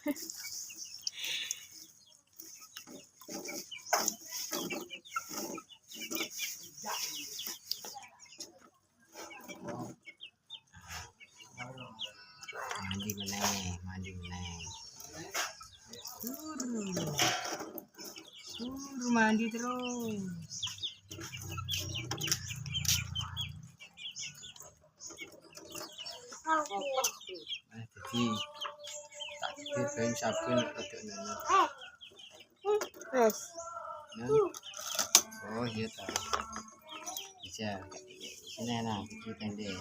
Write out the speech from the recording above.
Mandi meneh, mandi meneh. Mandi terus. Jadi takdir kain sabun rada nunut. Wes. Oh iya toh. Bisa. Sini enak, kita pendek.